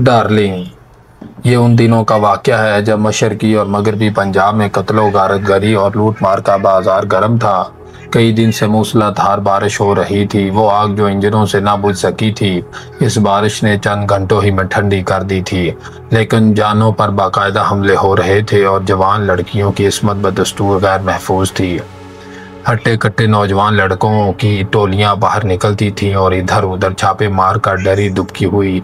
Darling, یہ ان دنوں کا واقعہ ہے جب مشرقی اور مغربی پنجاب میں قتل و غارت گری اور لوٹ مار کا بازار گرم تھا۔ کئی دن سے موسلا دھار بارش ہو رہی تھی، وہ آگ جو انجنوں سے نہ بجھ سکی تھی اس بارش نے چند گھنٹوں ہی میں ٹھنڈی کر دی تھی، لیکن جانوں پر باقاعدہ حملے ہو رہے تھے اور جوان لڑکیوں کی عصمت بدستور غیر محفوظ تھی۔ ہٹے کٹے نوجوان لڑکوں کی ٹولیاں باہر نکلتی تھیں اور ادھر ادھر چھاپے مار کر ڈری دبکی ہوئی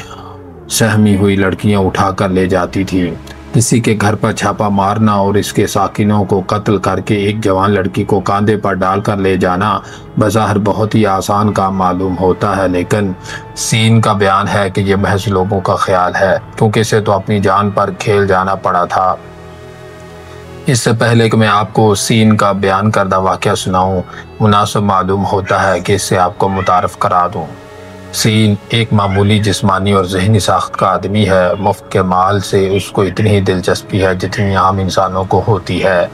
سہمی ہوئی لڑکیاں اٹھا کر لے جاتی تھیں۔ کسی کے گھر پر چھاپا مارنا اور اس کے ساکنوں کو قتل کر کے ایک جوان لڑکی کو کاندھے پر ڈال کر لے جانا بظاہر بہت ہی آسان کام معلوم ہوتا ہے، لیکن سین کا بیان ہے کہ یہ محض لوگوں کا خیال ہے، کیونکہ اسے تو اپنی جان پر کھیل جانا پڑا تھا۔ اس سے پہلے کہ میں آپ کو سین کا بیان کردہ واقعہ سناؤں، مناسب معلوم ہوتا ہے کہ اس سے آپ کو متعارف کرا دوں۔ سین ایک معمولی جسمانی اور ذہنی ساخت کا آدمی ہے۔ مفت کے مال سے اس کو اتنی ہی دلچسپی ہے جتنی عام انسانوں کو ہوتی ہے،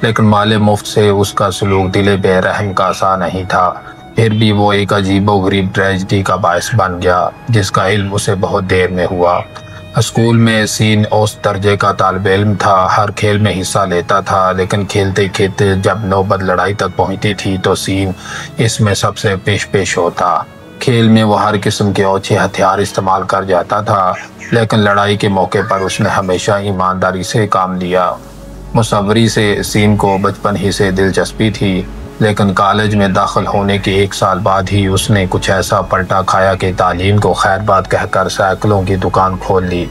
لیکن مال مفت سے اس کا سلوک دل بے رحم کا سا نہیں تھا۔ پھر بھی وہ ایک عجیب و غریب ٹریجڈی کا باعث بن گیا جس کا علم اسے بہت دیر میں ہوا۔ اسکول میں سین اوسط درجے کا طالب علم تھا، ہر کھیل میں حصہ لیتا تھا، لیکن کھیلتے کھیلتے جب نوبت لڑائی تک پہنچتی تھی تو سین اس میں سب سے پیش ہوتا۔ کھیل میں وہ ہر قسم کے اوچھے ہتھیار استعمال کر جاتا تھا، لیکن لڑائی کے موقع پر اس نے ہمیشہ ایمانداری سے کام لیا۔ مصوری سے سین کو بچپن ہی سے دلچسپی تھی، لیکن کالج میں داخل ہونے کے ایک سال بعد ہی اس نے کچھ ایسا پلٹا کھایا کہ تعلیم کو خیر بات کہہ کر سائیکلوں کی دکان کھول لی۔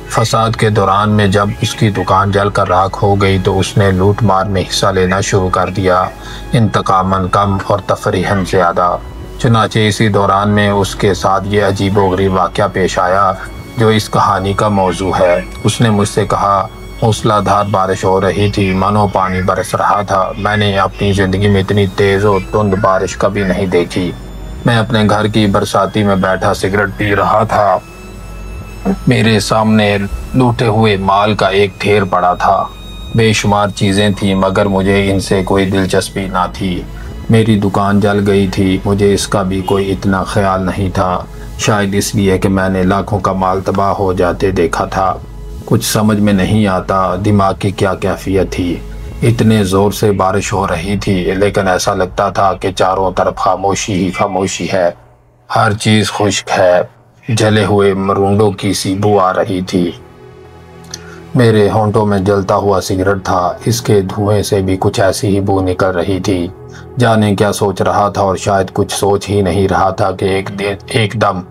فساد کے دوران میں جب اس کی دکان جل کر راکھ ہو گئی تو اس نے لوٹ مار میں حصہ لینا شروع کر دیا، انتقاماً کم اور تفریحاً زیادہ۔ چنانچہ اسی دوران میں اس کے ساتھ یہ عجیب و غریب واقعہ پیش آیا جو اس کہانی کا موضوع ہے۔ اس نے مجھ سے کہا، موسلا دھار بارش ہو رہی تھی، مانو پانی برس رہا تھا۔ میں نے اپنی زندگی میں اتنی تیز اور تند بارش کبھی نہیں دیکھی۔ میں اپنے گھر کی برساتی میں بیٹھا سگریٹ پی رہا تھا۔ میرے سامنے لوٹے ہوئے مال کا ایک ڈھیر پڑا تھا۔ بے شمار چیزیں تھیں مگر مجھے ان سے کوئی دلچسپی نہ تھی۔ میری دکان جل گئی تھی، مجھے اس کا بھی کوئی اتنا خیال نہیں تھا، شاید اس لیے کہ میں نے لاکھوں کا مال تباہ ہو جاتے دیکھا تھا۔ کچھ سمجھ میں نہیں آتا دماغ کی کیا کیفیت تھی۔ اتنے زور سے بارش ہو رہی تھی لیکن ایسا لگتا تھا کہ چاروں طرف خاموشی ہی خاموشی ہے، ہر چیز خشک ہے، جلے ہوئے مرونڈوں کی سی بو آ رہی تھی۔ میرے ہونٹوں میں جلتا ہوا سگریٹ تھا، اس کے دھوئیں سے بھی کچھ ایسی ہی بو نکل رہی تھی۔ جانے کیا سوچ رہا تھا اور شاید کچھ سوچ ہی نہیں رہا تھا کہ ایک دم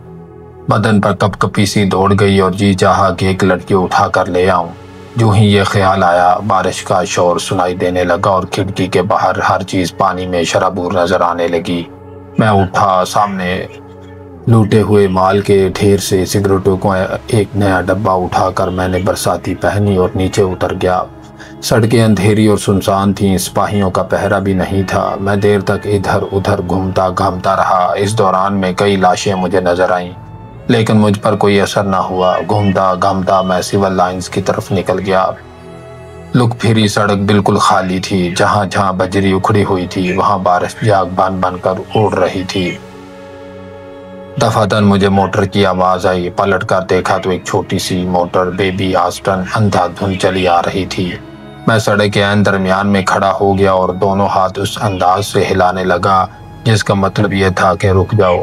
بدن پر کپ کپی سی دوڑ گئی اور جی چاہا کہ ایک لڑکی اٹھا کر لے آؤں۔ جو ہی یہ خیال آیا بارش کا شور سنائی دینے لگا اور کھڑکی کے باہر ہر چیز پانی میں شرابور نظر آنے لگی۔ میں اٹھا، سامنے لوٹے ہوئے مال کے ڈھیر سے سگریٹوں کو ایک نیا ڈبہ اٹھا کر میں نے برساتی پہنی اور نیچے اتر گیا۔ سڑکیں اندھیری اور سنسان تھیں، سپاہیوں کا پہرا بھی نہیں تھا۔ میں دیر تک ادھر ادھر گھومتا گھامتا رہا۔ اس دوران میں کئی لاشیں مجھے نظر آئیں لیکن مجھ پر کوئی اثر نہ ہوا۔ گھومتا گھامتا میں سول لائنز کی طرف نکل گیا۔ لک پھری سڑک بالکل خالی تھی، جہاں جہاں بجری اکھڑی ہوئی تھی وہاں بارش جاگ بن بن کر اڑ رہی تھی۔ دفعتاً مجھے موٹر کی آواز آئی، پلٹ کر دیکھا تو ایک چھوٹی سی موٹر بیبی آسٹن اندھا دھند چلی آ رہی تھی۔ میں سڑک کے عین درمیان میں کھڑا ہو گیا اور دونوں ہاتھ اس انداز سے ہلانے لگا جس کا مطلب یہ تھا کہ رک جاؤ۔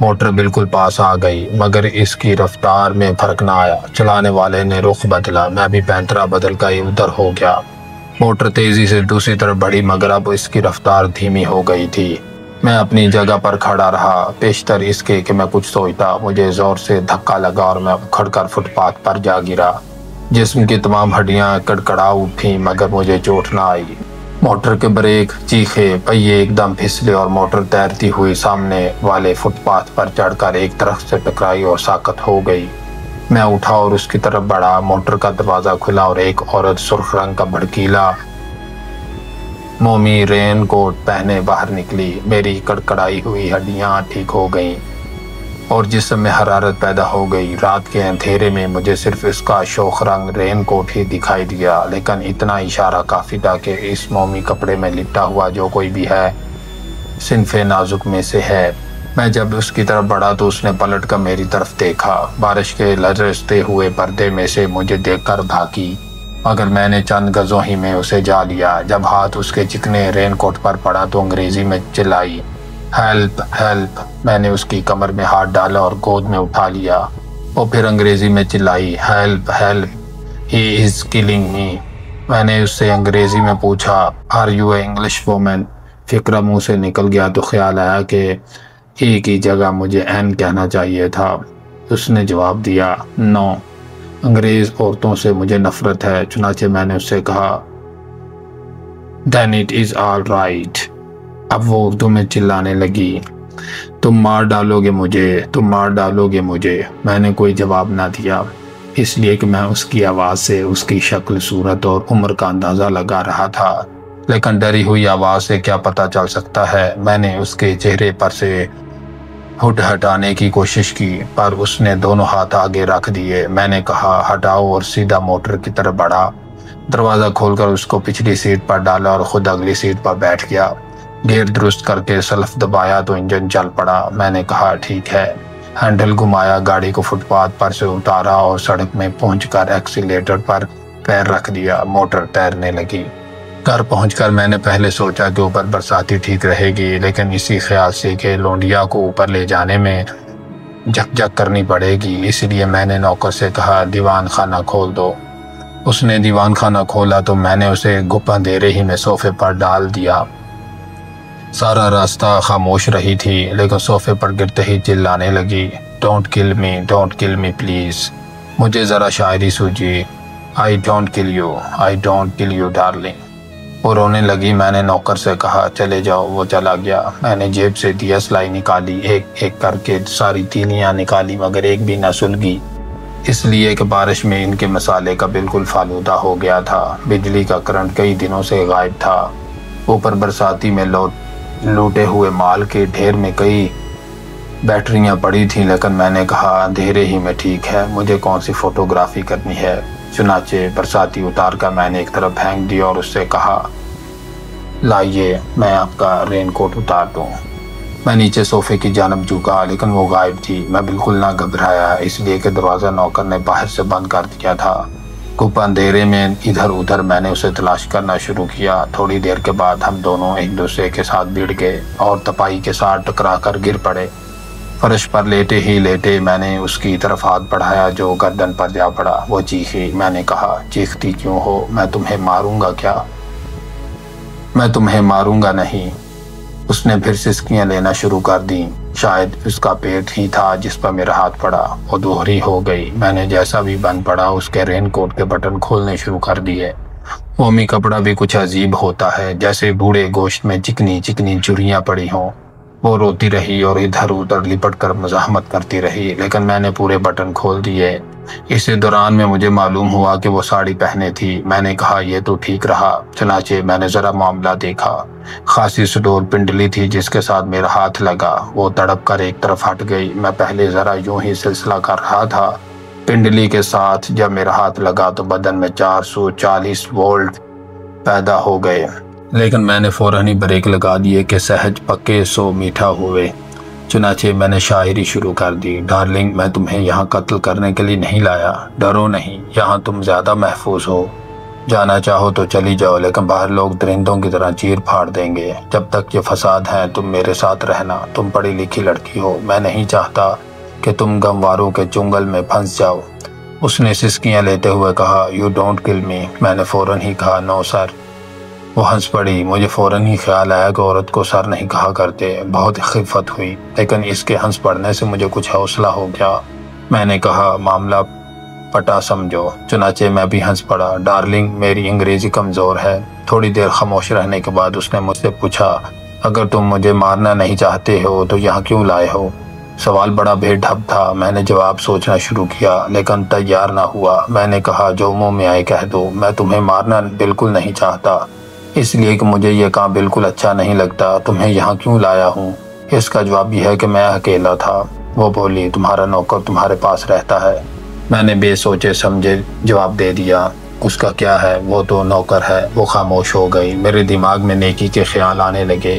موٹر بالکل پاس آ گئی مگر اس کی رفتار میں فرق نہ آیا۔ چلانے والے نے رخ بدلا، میں بھی پینترا بدل کر ادھر ہو گیا۔ موٹر تیزی سے دوسری طرف بڑھی مگر اب اس کی رفتار دھیمی ہو گئی تھی۔ میں اپنی جگہ پر کھڑا رہا، پیشتر اس کے کہ میں کچھ سوچتا۔ مجھے زور سے دھکا لگا اور میں اکھڑ کر فٹ پاتھ پر جا گرا۔ جسم کی تمام ہڈیاں کڑکڑا اٹھیں مگر مجھے چوٹ نہ آئی۔ موٹر کے بریک چیخے، پہیے ایک دم پھسلے اور موٹر تیرتی ہوئی سامنے والے فٹ پاتھ پر چڑھ کر ایک درخت سے ٹکرائی اور ساقط ہو گئی۔ میں اٹھا اور اس کی طرف بڑھا۔ موٹر کا دروازہ کھلا اور ایک عورت سرخ رنگ کا بھڑکیلا مومی رین کوٹ پہنے باہر نکلی۔ میری کڑکڑائی ہوئی ہڈیاں ٹھیک ہو گئیں اور جسم میں حرارت پیدا ہو گئی۔ رات کے اندھیرے میں مجھے صرف اس کا شوخ رنگ رین کوٹ ہی دکھائی دیا، لیکن اتنا اشارہ کافی تھا کہ اس مومی کپڑے میں لپٹا ہوا جو کوئی بھی ہے صنف نازک میں سے ہے۔ میں جب اس کی طرف بڑھا تو اس نے پلٹ کر میری طرف دیکھا۔ بارش کے لرزتے ہوئے پردے میں سے مجھے دیکھ کر بھاگی، مگر میں نے چند گزوں ہی میں اسے جا لیا۔ جب ہاتھ اس کے چکنے رین کوٹ پر پڑا تو انگریزی میں چلائی، ہیلپ ہیلپ۔ میں نے اس کی کمر میں ہاتھ ڈالا اور گود میں اٹھا لیا۔ وہ پھر انگریزی میں چلائی، help help, he is killing me. میں نے اس سے انگریزی میں پوچھا، are you a English woman? فکرہ منہ سے نکل گیا تو خیال آیا کہ ہی کی جگہ مجھے این کہنا چاہیے تھا۔ اس نے جواب دیا، نو، انگریز عورتوں سے مجھے نفرت ہے۔ چنانچہ میں نے اس سے کہا، then it is all right. اب وہ اردو میں چلانے لگی، تم مار ڈالو گے مجھے، تم مار ڈالو گے مجھے۔ میں نے کوئی جواب نہ دیا، اس لیے کہ میں اس کی آواز سے اس کی شکل، صورت اور عمر کا اندازہ لگا رہا تھا، لیکن ڈری ہوئی آواز سے کیا پتہ چل سکتا ہے۔ میں نے اس کے چہرے پر سے ہڈ ہٹانے کی کوشش کی، پر اس نے دونوں ہاتھ آگے رکھ دیے۔ میں نے کہا، ہٹاؤ، اور سیدھا موٹر کی طرف بڑھا۔ دروازہ کھول کر اس کو پچھلی سیٹ پر ڈالا اور خود اگلی سیٹ پر بیٹھ گیا۔ گیئر درست کر کے سلف دبایا تو انجن چل پڑا۔ میں نے کہا، ٹھیک ہے۔ ہینڈل گھمایا، گاڑی کو فٹ پاتھ پر سے اتارا اور سڑک میں پہنچ کر ایکسیلیٹر پر پیر رکھ دیا۔ موٹر تیرنے لگی۔ گھر پہنچ کر میں نے پہلے سوچا کہ اوپر برساتی ٹھیک رہے گی، لیکن اسی خیال سے کہ لونڈیا کو اوپر لے جانے میں جھک جھک کرنی پڑے گی، اس لیے میں نے نوکر سے کہا، دیوان خانہ کھول دو۔ اس نے دیوان خانہ کھولا تو میں نے اسے گھپا دے رہی میں صوفے پر ڈال دیا۔ سارا راستہ خاموش رہی تھی، لیکن صوفے پر گرتے ہی چلانے لگی، ڈونٹ کل می، ڈونٹ کل می پلیز۔ مجھے ذرا شاعری سوجی، I don't kill you, I don't kill you darling. وہ رونے لگی۔ میں نے نوکر سے کہا، چلے جاؤ۔ وہ چلا گیا۔ میں نے جیب سے دیا سلائی نکالی، ایک ایک کر کے ساری تیلیاں نکالی، مگر ایک بھی نہ سلگی، اس لیے کہ بارش میں ان کے مسالے کا بالکل فالودہ ہو گیا تھا۔ بجلی کا کرنٹ کئی دنوں سے غائب تھا۔ اوپر برساتی میں لوٹے ہوئے مال کے ڈھیر میں کئی بیٹریاں پڑی تھیں، لیکن میں نے کہا، اندھیرے ہی میں ٹھیک ہے، مجھے کون سی فوٹوگرافی کرنی ہے۔ چنانچہ برساتی اتار کر میں نے ایک طرف پھینک دیا اور اس سے کہا، لائیے میں آپ کا رین کوٹ اتار دوں۔ میں نیچے صوفے کی جانب جھکا، لیکن وہ غائب تھی۔ میں بالکل نہ گھبرایا، اس لیے کہ دروازہ نوکر نے باہر سے بند کر دیا تھا۔ گپ اندھیرے میں ادھر ادھر میں نے اسے تلاش کرنا شروع کیا۔ تھوڑی دیر کے بعد ہم دونوں ایک دوسرے کے ساتھ بھڑ گئے اور تپائی کے ساتھ ٹکرا کر گر پڑے۔ فرش پر لیٹے ہی لیٹے میں نے اس کی طرف ہاتھ بڑھایا جو گردن پر جا پڑا۔ وہ چیخی۔ میں نے کہا، چیختی کیوں ہو؟ میں تمہیں ماروں گا کیا؟ میں تمہیں ماروں گا نہیں۔ اس نے پھر سسکیاں لینا شروع کر دیں۔ شاید اس کا پیٹ ہی تھا جس پر میرا ہاتھ پڑا۔ وہ دوہری ہو گئی۔ میں نے جیسا بھی بن پڑا اس کے رین کوٹ کے بٹن کھولنے شروع کر دیے۔ قومی کپڑا بھی کچھ عجیب ہوتا ہے، جیسے بوڑھے گوشت میں چکنی چکنی چریاں پڑی ہوں۔ وہ روتی رہی اور ادھر ادھر لپٹ کر مزاحمت کرتی رہی، لیکن میں نے پورے بٹن کھول دیے۔ اسی دوران میں مجھے معلوم ہوا کہ وہ ساڑی پہنے تھی۔ میں نے کہا، یہ تو ٹھیک رہا۔ چنانچہ میں نے ذرا معاملہ دیکھا۔ خاصی سڈور پنڈلی تھی جس کے ساتھ میرا ہاتھ لگا۔ وہ تڑپ کر ایک طرف ہٹ گئی۔ میں پہلے ذرا یوں ہی سلسلہ کر رہا تھا۔ پنڈلی کے ساتھ جب میرا ہاتھ لگا تو بدن میں 440 وولٹ پیدا ہو گئے، لیکن میں نے فوراً ہی بریک لگا دیے کہ سہج پکے سو میٹھا ہوئے۔ چنانچہ میں نے شاعری شروع کر دی، ڈارلنگ، میں تمہیں یہاں قتل کرنے کے لیے نہیں لایا، ڈرو نہیں، یہاں تم زیادہ محفوظ ہو، جانا چاہو تو چلی جاؤ، لیکن باہر لوگ درندوں کی طرح چیر پھاڑ دیں گے۔ جب تک یہ فساد ہے تم میرے ساتھ رہنا، تم پڑھی لکھی لڑکی ہو، میں نہیں چاہتا کہ تم گمواروں کے چنگل میں پھنس جاؤ۔ اس نے سسکیاں لیتے ہوئے کہا، یو ڈونٹ کل می۔ میں نے فوراً ہی کہا، نو سر۔ وہ ہنس پڑی۔ مجھے فوراً ہی خیال آیا کہ عورت کو سر نہیں کہا کرتے۔ بہت خفت ہوئی، لیکن اس کے ہنس پڑنے سے مجھے کچھ حوصلہ ہو گیا۔ میں نے کہا، معاملہ پٹا سمجھو۔ چنانچہ میں بھی ہنس پڑا۔ ڈارلنگ، میری انگریزی کمزور ہے۔ تھوڑی دیر خاموش رہنے کے بعد اس نے مجھ سے پوچھا، اگر تم مجھے مارنا نہیں چاہتے ہو تو یہاں کیوں لائے ہو؟ سوال بڑا بے ڈھب تھا۔ میں نے جواب سوچنا شروع کیا، لیکن تیار نہ ہوا۔ میں نے کہا، جو منہ میں آئے کہہ دو، میں تمہیں مارنا بالکل نہیں چاہتا، اس لیے کہ مجھے یہ کام بالکل اچھا نہیں لگتا۔ تمہیں یہاں کیوں لایا ہوں؟ اس کا جواب یہ ہے کہ میں اکیلا تھا۔ وہ بولی، تمہارا نوکر تمہارے پاس رہتا ہے۔ میں نے بے سوچے سمجھے جواب دے دیا، اس کا کیا ہے، وہ تو نوکر ہے۔ وہ خاموش ہو گئی۔ میرے دماغ میں نیکی کے خیال آنے لگے۔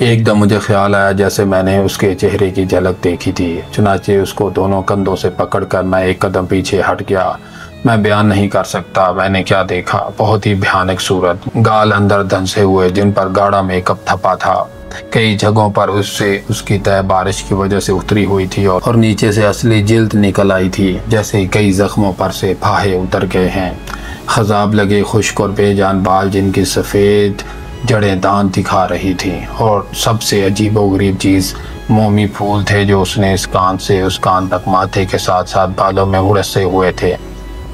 ایک دم مجھے خیال آیا جیسے میں نے اس کے چہرے کی جھلک دیکھی تھی، چنانچہ اس کو دونوں کندھوں سے پکڑ کر میں ایک قدم پیچھے ہٹ گیا۔ میں بیان نہیں کر سکتا میں نے کیا دیکھا، بہت ہی بھیانک صورت، گال اندر دھنسے ہوئے جن پر گاڑھا میک اپ تھپا تھا، کئی جگہوں پر اس کی تہ بارش کی وجہ سے اتری ہوئی تھی اور نیچے سے اصلی جلد نکل آئی تھی، جیسے کئی زخموں پر سے پھاہے اتر گئے ہیں۔ خضاب لگے خشک اور بے جان بال جن کی سفید جڑیں دانت دکھا رہی تھیں، اور سب سے عجیب و غریب چیز مومی پھول تھے جو اس نے اس کان سے اس کان تک ماتھے کے ساتھ ساتھ بالوں میں اڑسے ہوئے تھے۔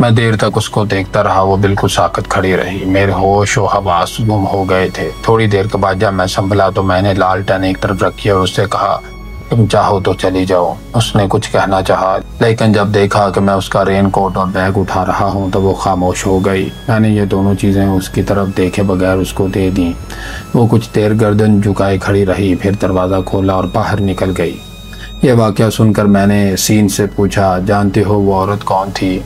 میں دیر تک اس کو دیکھتا رہا، وہ بالکل ساکت کھڑی رہی، میرے ہوش و حواس گم ہو گئے تھے۔ تھوڑی دیر کے بعد جب میں سنبھلا تو میں نے لالٹن ایک طرف رکھی اور اس سے کہا، تم چاہو تو چلی جاؤ۔ اس نے کچھ کہنا چاہا، لیکن جب دیکھا کہ میں اس کا رین کوٹ اور بیگ اٹھا رہا ہوں تو وہ خاموش ہو گئی۔ میں نے یہ دونوں چیزیں اس کی طرف دیکھے بغیر اس کو دے دیں۔ وہ کچھ دیر گردن جھکائے کھڑی رہی، پھر دروازہ کھولا اور باہر نکل گئی۔ یہ واقعہ سن کر میں نے سین سے پوچھا، جانتے ہو وہ عورت کون تھی؟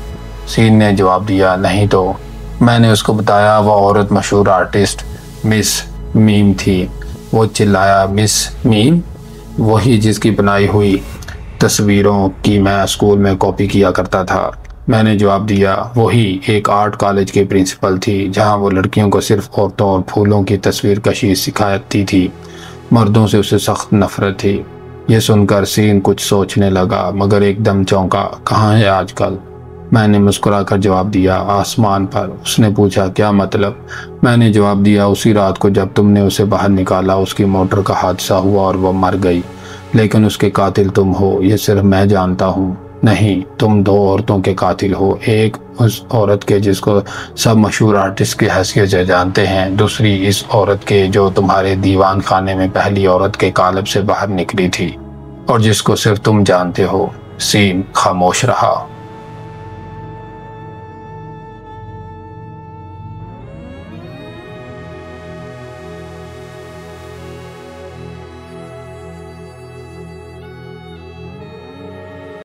سین نے جواب دیا، نہیں تو۔ میں نے اس کو بتایا وہ عورت مشہور آرٹسٹ مس میم تھی۔ وہ چلایا، مس میم؟ وہی جس کی بنائی ہوئی تصویروں کی میں اسکول میں کاپی کیا کرتا تھا۔ میں نے جواب دیا، وہی ایک آرٹ کالج کی پرنسپل تھی جہاں وہ لڑکیوں کو صرف عورتوں اور پھولوں کی تصویر کشی سکھاتی تھی، مردوں سے اسے سخت نفرت تھی۔ یہ سن کر سین کچھ سوچنے لگا مگر ایک دم چونکا، کہاں ہے آج کل؟ میں نے مسکرا کر جواب دیا، آسمان پر۔ اس نے پوچھا، کیا مطلب؟ میں نے جواب دیا، اسی رات کو جب تم نے اسے باہر نکالا اس کی موٹر کا حادثہ ہوا اور وہ مر گئی، لیکن اس کے قاتل تم ہو، یہ صرف میں جانتا ہوں۔ نہیں، تم دو عورتوں کے قاتل ہو، ایک اس عورت کے جس کو سب مشہور آرٹسٹ کی حیثیت سے جانتے ہیں، دوسری اس عورت کے جو تمہارے دیوان خانے میں پہلی عورت کے قالب سے باہر نکلی تھی اور جس کو صرف تم جانتے ہو۔ سین خاموش رہا۔